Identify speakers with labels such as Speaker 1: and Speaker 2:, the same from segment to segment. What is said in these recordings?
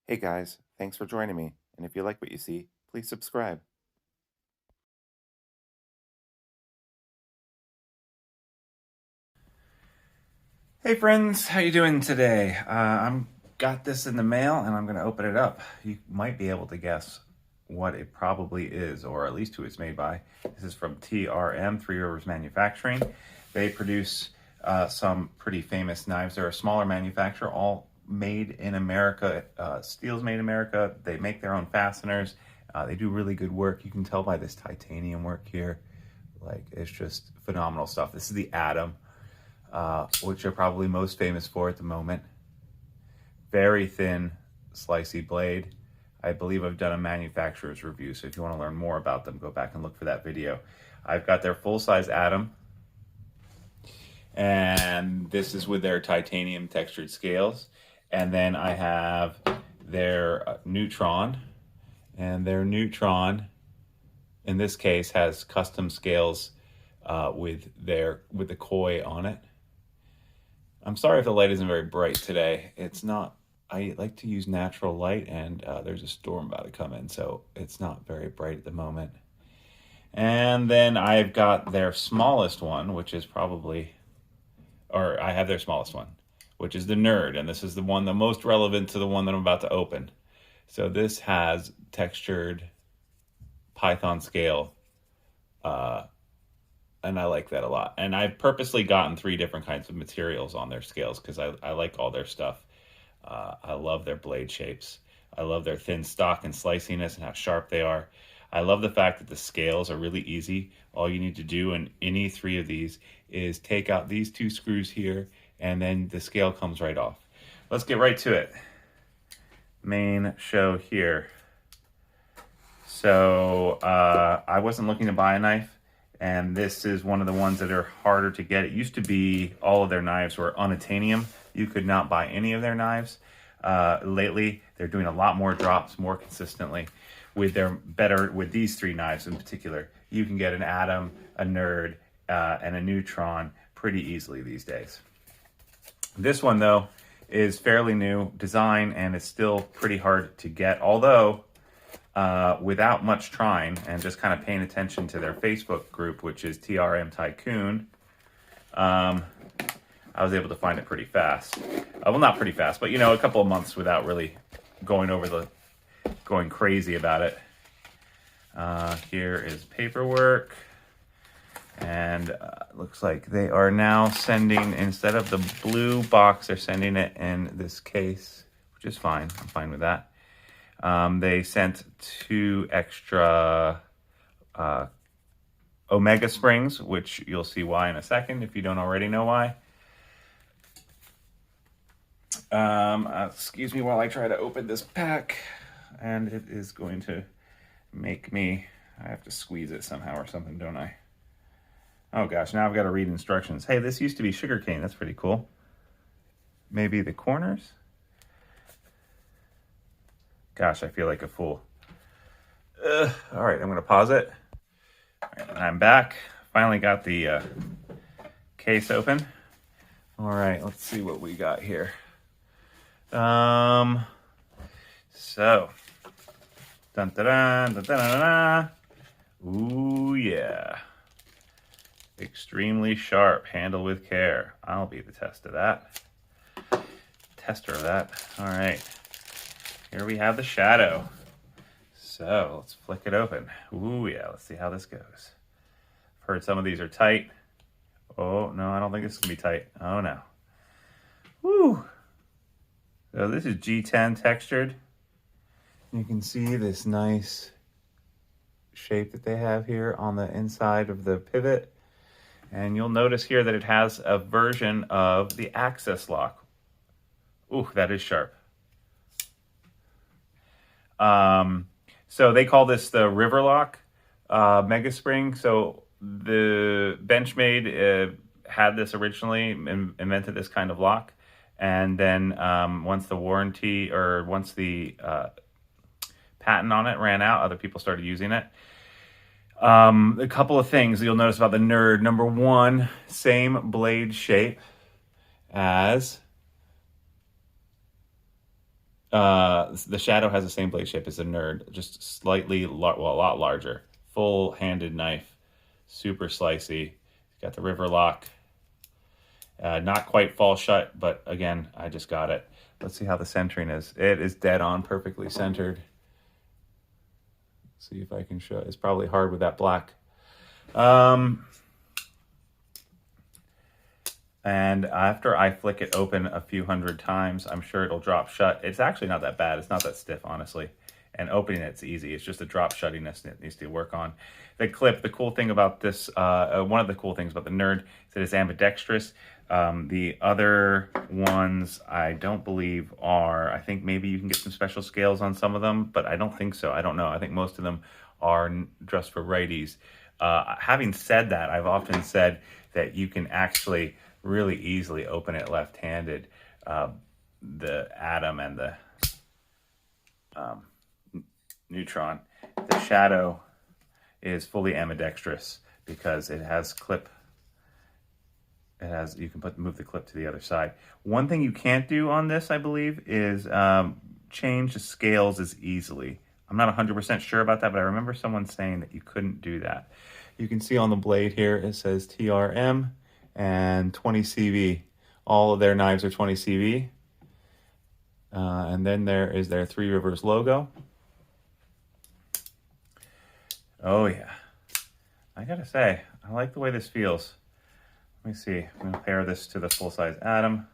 Speaker 1: Hey guys, thanks for joining me. And if you like what you see, please subscribe. Hey friends, how you doing today? I'm got this in the mail and I'm going to open it up. You might be able to guess what it probably is, or at least who it's made by. This is from TRM, Three Rivers Manufacturing. They produce some pretty famous knives. They're a smaller manufacturer, all made in America. Steel's made in America. They make their own fasteners. They do really good work. You can tell by this titanium work here. Like, it's just phenomenal stuff. This is the Atom, which are probably most famous for at the moment. Very thin, slicey blade. I believe I've done a manufacturer's review, so if you want to learn more about them, go back and look for that video. I've got their full-size Atom, and this is with their titanium textured scales. And then I have their Neutron, and their Neutron, in this case, has custom scales with the koi on it. I'm sorry if the light isn't very bright today. It's not. I like to use natural light, and there's a storm about to come in, so it's not very bright at the moment. And then I've got their smallest one, which is probably, or I have their smallest one, which is the Nerd, and this is the one the most relevant to the one that I'm about to open. So this has textured Python scale, and I like that a lot. And I've purposely gotten 3 different kinds of materials on their scales because I like all their stuff. I love their blade shapes. I love their thin stock and sliciness and how sharp they are. I love the fact that the scales are really easy. All you need to do in any 3 of these is take out these 2 screws here, and then the scale comes right off. Let's get right to it. Main show here. So I wasn't looking to buy a knife, and this is one of the ones that are harder to get. It used to be all of their knives were unobtainium. You could not buy any of their knives. Lately, they're doing a lot more drops more consistently with these 3 knives in particular. You can get an Atom, a Nerd, and a Neutron pretty easily these days. This one, though, is fairly new design, and it's still pretty hard to get, although without much trying and just kind of paying attention to their Facebook group, which is TRM Tycoon, I was able to find it pretty fast. Well, not pretty fast, but a couple of months without really going crazy about it. Here is paperwork, and looks like they are now sending, instead of the blue box, they're sending it in this case, which is fine. I'm fine with that. They sent 2 extra Omega springs, which you'll see why in a second if you don't already know why. Excuse me while I try to open this pack, and it is going to make me, I have to squeeze it somehow or something, don't I? Oh gosh, now I've got to read instructions. Hey, this used to be sugarcane. That's pretty cool. Maybe the corners? Gosh, I feel like a fool. All right, I'm going to pause it. All right, and I'm back. Finally got the case open. All right, let's see what we got here. So, dun da da da da da. Ooh yeah, extremely sharp. Handle with care. I'll be the tester of that. All right, here we have the Shadow. So let's flick it open. Ooh yeah, let's see how this goes. I've heard some of these are tight. Oh no, I don't think this is gonna be tight. Oh no. Woo. So this is G10 textured. You can see this nice shape that they have here on the inside of the pivot. And you'll notice here that it has a version of the access lock. Ooh, that is sharp. So they call this the River Lock Mega Spring. So the Benchmade had this originally, invented this kind of lock. And then once the patent on it ran out, other people started using it. A couple of things you'll notice about the Nerd. Number 1, same blade shape as The Shadow has the same blade shape as the Nerd, just slightly, a lot larger. Full-handed knife, super slicey. Got the river lock. Not quite fall shut, but again, I just got it. Let's see how the centering is. It is dead on, perfectly centered. See if I can show. It's probably hard with that black. And after I flick it open a few hundred times, I'm sure it'll drop shut. It's actually not that bad. It's not that stiff, honestly. And opening it's easy. It's just the drop shuttiness that needs to work on. The clip, the cool thing about this, one of the cool things about the Nerd is that it's ambidextrous. The other ones I don't believe are. I think maybe you can get some special scales on some of them, but I don't think so. I don't know. I think most of them are just for righties. Having said that, I've often said that you can actually really easily open it left-handed. The Atom and the Neutron. The Shadow is fully ambidextrous because it has clip. It has, you can move the clip to the other side. One thing you can't do on this, I believe, is change the scales as easily. I'm not 100% sure about that, but I remember someone saying that you couldn't do that. You can see on the blade here, it says TRM and 20 CV. All of their knives are 20 CV. And then there is their Three Rivers logo. Oh yeah. I gotta say, I like the way this feels. Let me see. I'm going to pair this to the full-size Atom.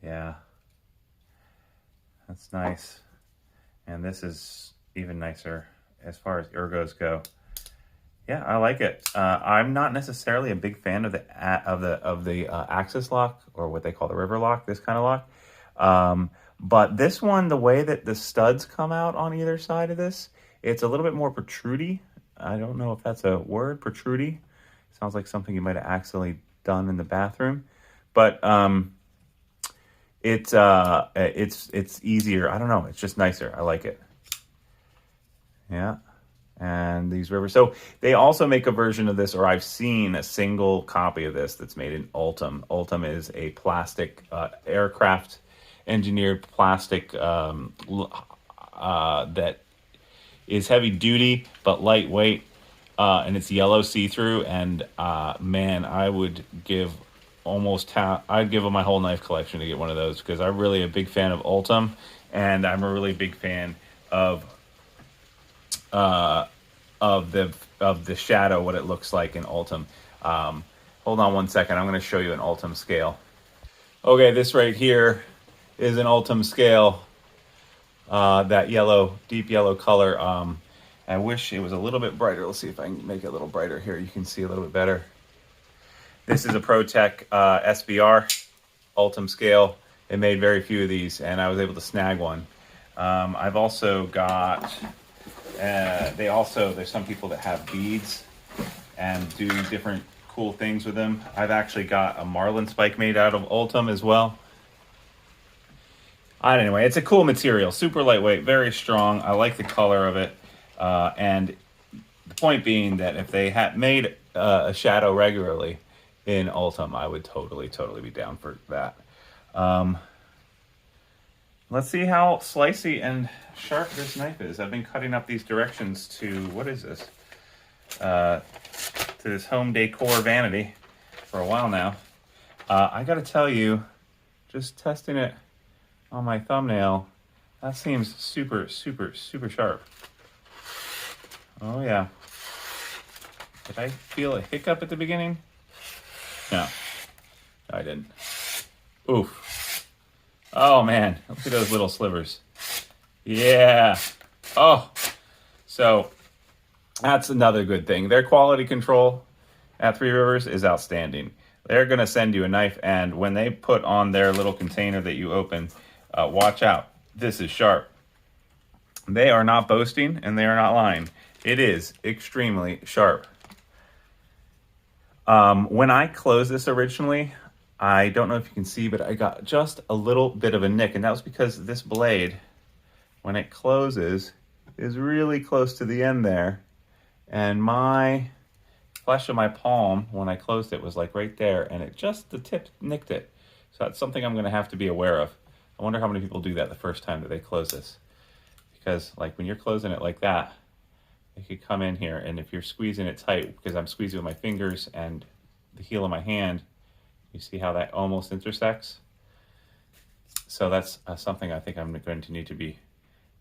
Speaker 1: Yeah. That's nice. And this is even nicer as far as ergos go. Yeah, I like it. I'm not necessarily a big fan of the axis lock, or what they call the river lock, this kind of lock. But this one, the way that the studs come out on either side of this, it's a little bit more protrudy. I don't know if that's a word, protrudy. Sounds like something you might have accidentally done in the bathroom, but it's easier. I don't know. It's just nicer. I like it. Yeah. And these rivers. So they also make a version of this, or I've seen a single copy of this that's made in Ultem. Ultem is a plastic aircraft engineered plastic that is heavy duty but lightweight. And it's yellow see-through, and man, I would give I'd give my whole knife collection to get one of those, because I'm really a big fan of Ultem, and I'm a really big fan of the Shadow, what it looks like in Ultem. Hold on one second, I'm going to show you an Ultem scale. Okay, this right here is an Ultem scale. That yellow, deep yellow color. I wish it was a little bit brighter. Let's see if I can make it a little brighter here. You can see a little bit better. This is a ProTech SBR Ultem scale. They made very few of these, and I was able to snag one. I've also got, there's some people that have beads and do different cool things with them. I've actually got a Marlin spike made out of Ultem as well. Anyway, it's a cool material, super lightweight, very strong. I like the color of it. And the point being that if they had made a Shadow regularly in Ultem, I would totally be down for that. Let's see how slicey and sharp this knife is. I've been cutting up these directions to, what is this? To this home decor vanity for a while now. I gotta tell you, just testing it on my thumbnail, that seems super sharp. Oh yeah. Did I feel a hiccup at the beginning? No, I didn't. Oof. Oh man, look at those little slivers. Yeah. Oh, so that's another good thing. Their quality control at Three Rivers is outstanding. They're gonna send you a knife, and when they put on their little container that you open, watch out. This is sharp. They are not boasting, and they are not lying. It is extremely sharp. When I closed this originally, I don't know if you can see, but I got just a little bit of a nick, and that was because this blade, when it closes, is really close to the end there, and my flesh of my palm, when I closed it, was like right there, and it just, the tip nicked it. So that's something I'm going to have to be aware of. I wonder how many people do that the first time that they close this. Because like when you're closing it like that, it could come in here, and if you're squeezing it tight, because I'm squeezing with my fingers and the heel of my hand, you see how that almost intersects? So that's something I think I'm going to need to be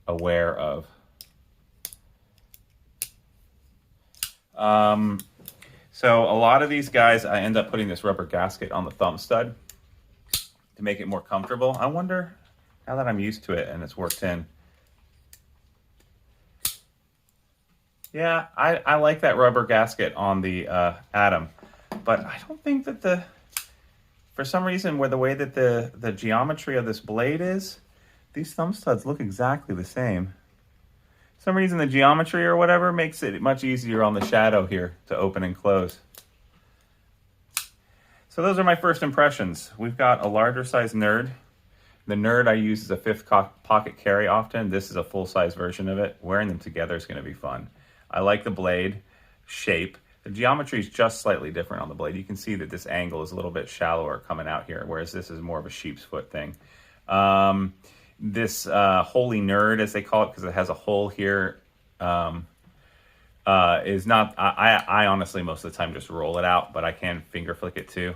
Speaker 1: aware of. So a lot of these guys, I end up putting this rubber gasket on the thumb stud to make it more comfortable. I wonder, now that I'm used to it and it's worked in, yeah, I like that rubber gasket on the Atom, but I don't think that for some reason, where the way that the geometry of this blade is, these thumb studs look exactly the same. For some reason, the geometry or whatever makes it much easier on the Shadow here to open and close. So those are my first impressions. We've got a larger size Nerd. The Nerd I use as a 5th pocket carry often. This is a full-size version of it. Wearing them together is going to be fun. I like the blade shape. The geometry is just slightly different on the blade. You can see that this angle is a little bit shallower coming out here, whereas this is more of a sheep's foot thing. This Holy Nerd, as they call it, because it has a hole here, is not... I honestly, most of the time, just roll it out, but I can finger flick it too.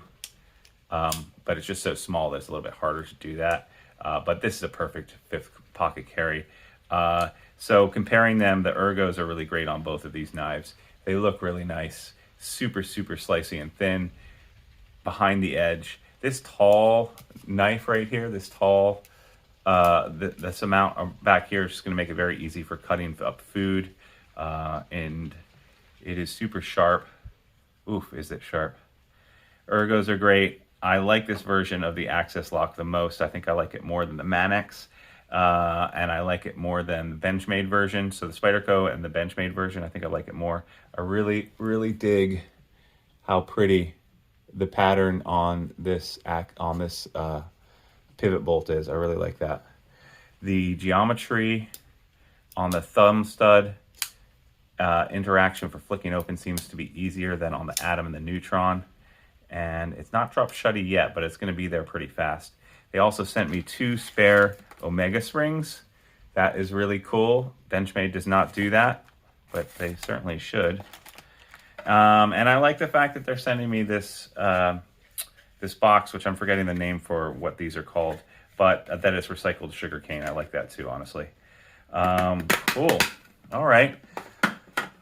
Speaker 1: But it's just so small that it's a little bit harder to do that. But this is a perfect 5th pocket carry. So comparing them, the ergos are really great on both of these knives. They look really nice, super, super slicey and thin behind the edge. This tall knife right here, this tall, this amount back here is just gonna make it very easy for cutting up food. And it is super sharp. Oof, is it sharp. Ergos are great. I like this version of the Access Lock the most. I think I like it more than the Manex. And I like it more than the Benchmade version. So the Spyderco and the Benchmade version, I think I like it more. I really, really dig how pretty the pattern on this pivot bolt is. I really like that. The geometry on the thumb stud interaction for flicking open seems to be easier than on the Atom and the Neutron. And it's not drop shutty yet, but it's going to be there pretty fast. They also sent me 2 spare Omega springs. That is really cool. Benchmade does not do that, but they certainly should. And I like the fact that they're sending me this this box, which I'm forgetting the name for what these are called, but that is recycled sugar cane. I like that too, honestly. Cool. All right.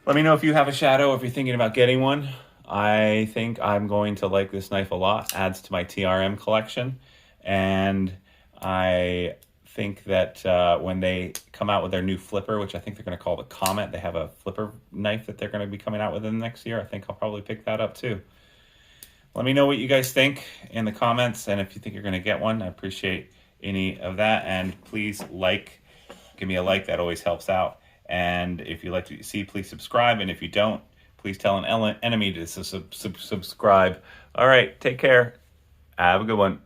Speaker 1: Let me know if you have a Shadow, if you're thinking about getting one. I think I'm going to like this knife a lot. Adds to my TRM collection. And I think that when they come out with their new flipper, which I think they're going to call the Comet, they have a flipper knife that they're going to be coming out with in the next year. I think I'll probably pick that up too. Let me know what you guys think in the comments, and if you think you're going to get one, I appreciate any of that. And please give me a like, that always helps out. And if you like to see, please subscribe. And if you don't, please tell an enemy to subscribe. All right, take care. Have a good one.